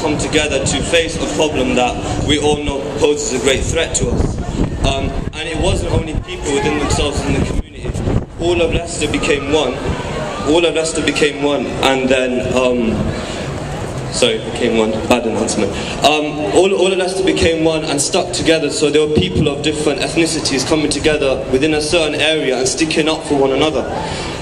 come together to face a problem that we all know poses a great threat to us. And it wasn't only people within themselves in the community. All of Leicester became one. All of Leicester became one, and then became one, bad announcement. All of Leicester became one and stuck together, so there were people of different ethnicities coming together within a certain area and sticking up for one another.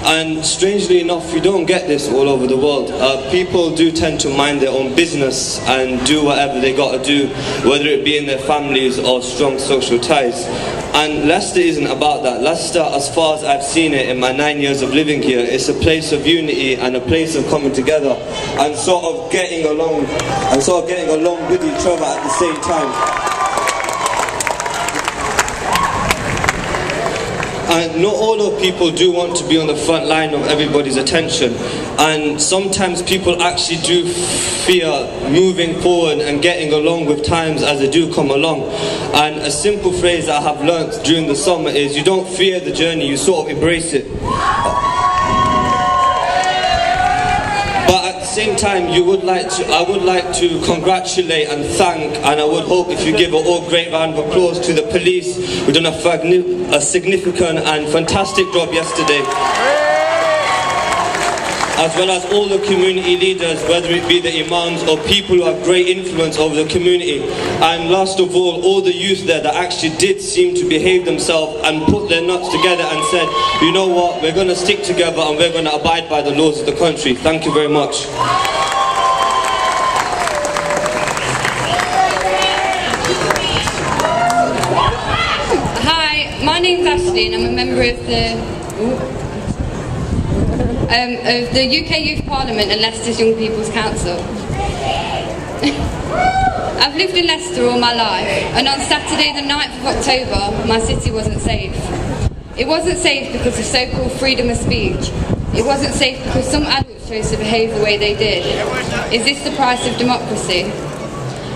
And strangely enough, you don't get this all over the world. People do tend to mind their own business and do whatever they got to do, whether it be in their families or strong social ties. And Leicester isn't about that. Leicester, as far as I've seen it in my 9 years of living here, is a place of unity and a place of coming together and sort of getting along with each other at the same time. And not all of people do want to be on the front line of everybody's attention, and sometimes people actually do fear moving forward and getting along with times as they do come along. And a simple phrase that I have learnt during the summer is, you don't fear the journey, you sort of embrace it. Same time, I would like to congratulate and thank, and I would hope if you give an all great round of applause to the police, who've done a significant and fantastic job yesterday, as well as all the community leaders, whether it be the imams or people who have great influence over the community, and last of all the youth there that actually did seem to behave themselves and put their nuts together and said, you know what, we're going to stick together and we're going to abide by the laws of the country. Thank you very much. Hi, my name's Ashley and I'm a member of the UK Youth Parliament and Leicester's Young People's Council. I've lived in Leicester all my life, and on Saturday the 9th of October my city wasn't safe. It wasn't safe because of so-called freedom of speech. It wasn't safe because some adults chose to behave the way they did. Is this the price of democracy?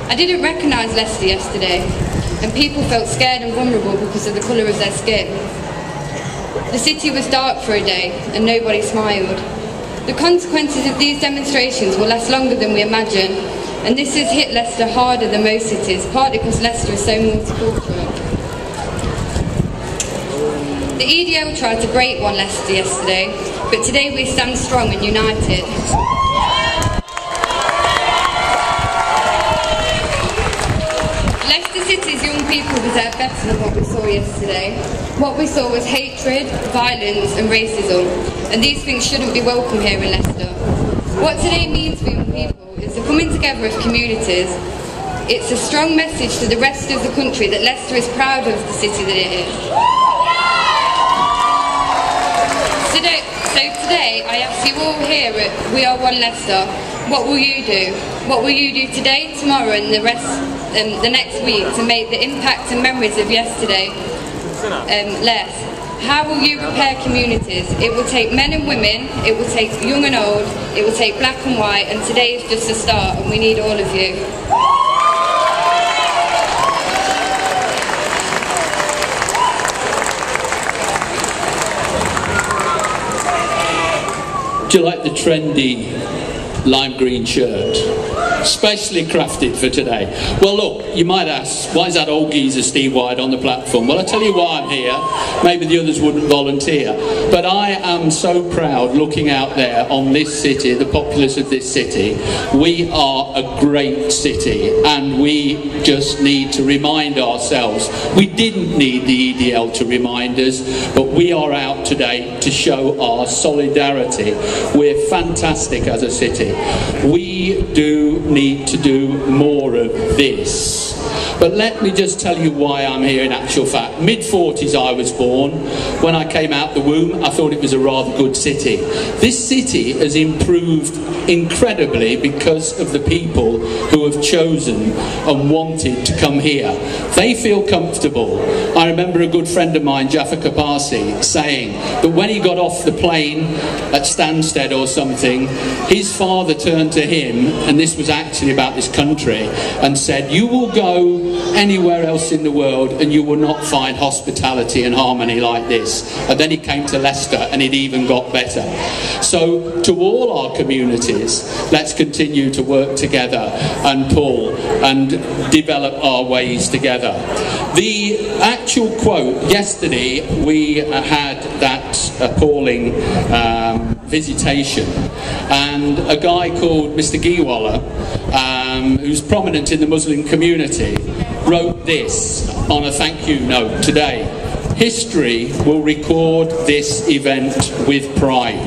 I didn't recognise Leicester yesterday, and people felt scared and vulnerable because of the colour of their skin. The city was dark for a day and nobody smiled. The consequences of these demonstrations will last longer than we imagine, and this has hit Leicester harder than most cities, partly because Leicester is so multicultural. The EDL tried to break one Leicester yesterday, but today we stand strong and united. Leicester City's young people deserve better than what we saw yesterday. What we saw was hatred, violence and racism, and these things shouldn't be welcome here in Leicester. What today means for young people is the coming together of communities. It's a strong message to the rest of the country that Leicester is proud of the city that it is. So today I ask you all here at We Are One Leicester, what will you do? What will you do today, tomorrow and the next week to make the impact and memories of yesterday less? How will you repair communities? It will take men and women, it will take young and old, it will take black and white, and today is just a start and we need all of you. Do you like the trendy lime green shirt? Specially crafted for today. Well look, you might ask, why is that old geezer Steve White on the platform? Well, I'll tell you why I'm here. Maybe the others wouldn't volunteer. But I am so proud looking out there on this city, the populace of this city. We are a great city and we just need to remind ourselves. We didn't need the EDL to remind us, but we are out today to show our solidarity. We're fantastic as a city. We do need to do more of this. But let me just tell you why I'm here in actual fact. Mid-40s I was born. When I came out the womb, I thought it was a rather good city. This city has improved incredibly because of the people who have chosen and wanted to come here. They feel comfortable. I remember a good friend of mine, Jaffa Kapasi, saying that when he got off the plane at Stansted or something, his father turned to him, and this was actually about this country, and said, "You will go anywhere else in the world and you will not find hospitality and harmony like this. And then he came to Leicester and it even got better. So to all our communities, let's continue to work together and pull and develop our ways together. The actual quote, yesterday we had that appalling visitation, and a guy called Mr. Giwala, who's prominent in the Muslim community, wrote this on a thank you note today: history will record this event with pride.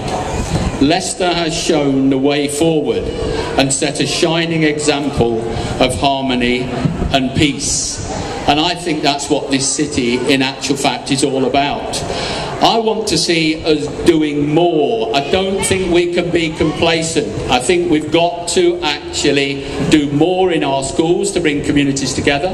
Leicester has shown the way forward and set a shining example of harmony and peace. And I think that's what this city in actual fact is all about. I want to see us doing more. I don't think we can be complacent. I think we've got to actually do more in our schools to bring communities together.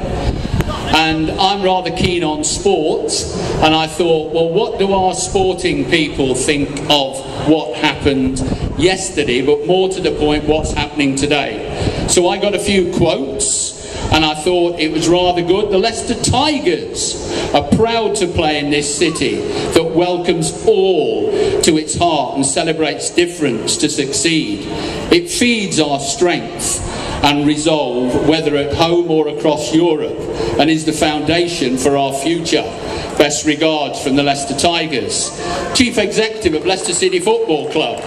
And I'm rather keen on sports, and I thought, well, what do our sporting people think of what happened yesterday, but more to the point, what's happening today? So I got a few quotes, and I thought it was rather good. The Leicester Tigers are proud to play in this city that welcomes all to its heart and celebrates difference to succeed. It feeds our strength and resolve, whether at home or across Europe, and is the foundation for our future. Best regards from the Leicester Tigers. Chief Executive of Leicester City Football Club.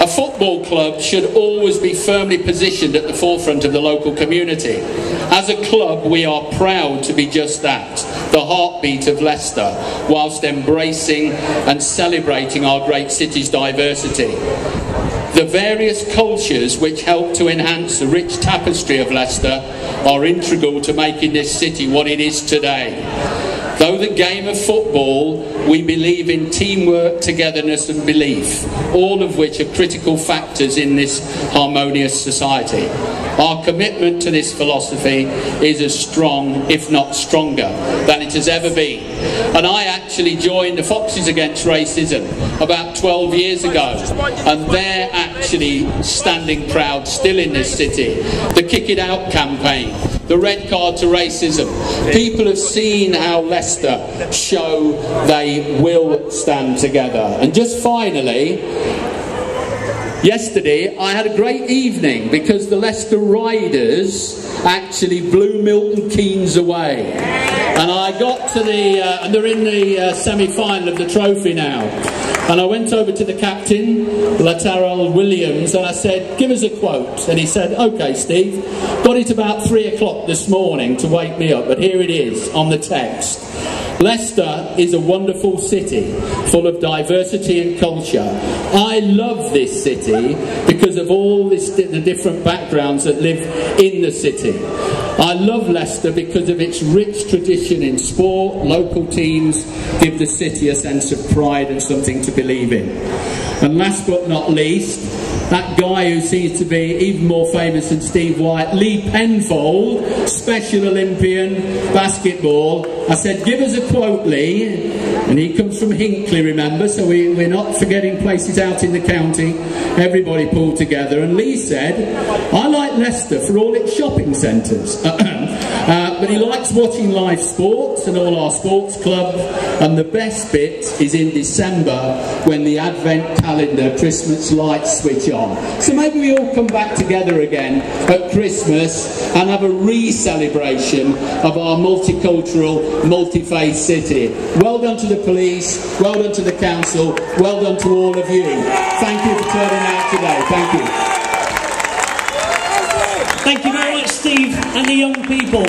A football club should always be firmly positioned at the forefront of the local community. As a club, we are proud to be just that, the heartbeat of Leicester, whilst embracing and celebrating our great city's diversity. The various cultures which help to enhance the rich tapestry of Leicester are integral to making this city what it is today. Though the game of football, we believe in teamwork, togetherness and belief, all of which are critical factors in this harmonious society. Our commitment to this philosophy is as strong, if not stronger, than it has ever been. And I actually joined the Foxes Against Racism about 12 years ago, and they're actually standing proud still in this city. The Kick It Out campaign, the Red Card to Racism. People have seen how Leicester show they will stand together. And just finally, yesterday I had a great evening because the Leicester Riders actually blew Milton Keynes away. And I got to the, and they're in the semi-final of the trophy now. And I went over to the captain, Lateral Williams, and I said, give us a quote. And he said, okay, Steve, got it about 3 o'clock this morning to wake me up, but here it is on the text. Leicester is a wonderful city full of diversity and culture. I love this city because of all the different backgrounds that live in the city. I love Leicester because of its rich tradition in sport. Local teams give the city a sense of pride and something to believe in. And last but not least, that guy who seems to be even more famous than Steve White, Lee Penfold, Special Olympian, basketball. I said, give us a quote, Lee. And he comes from Hinckley, remember, so we're not forgetting places out in the county. Everybody pulled together. And Lee said, I like Leicester for all its shopping centres. But he likes watching live sports and all our sports clubs. And the best bit is in December when the Advent calendar Christmas lights switch on. So maybe we all come back together again at Christmas and have a re-celebration of our multicultural, multi-faith city. Well done to the police, well done to the council, well done to all of you. Thank you for turning out today. Thank you. Thank you very much, Steve, and the young people.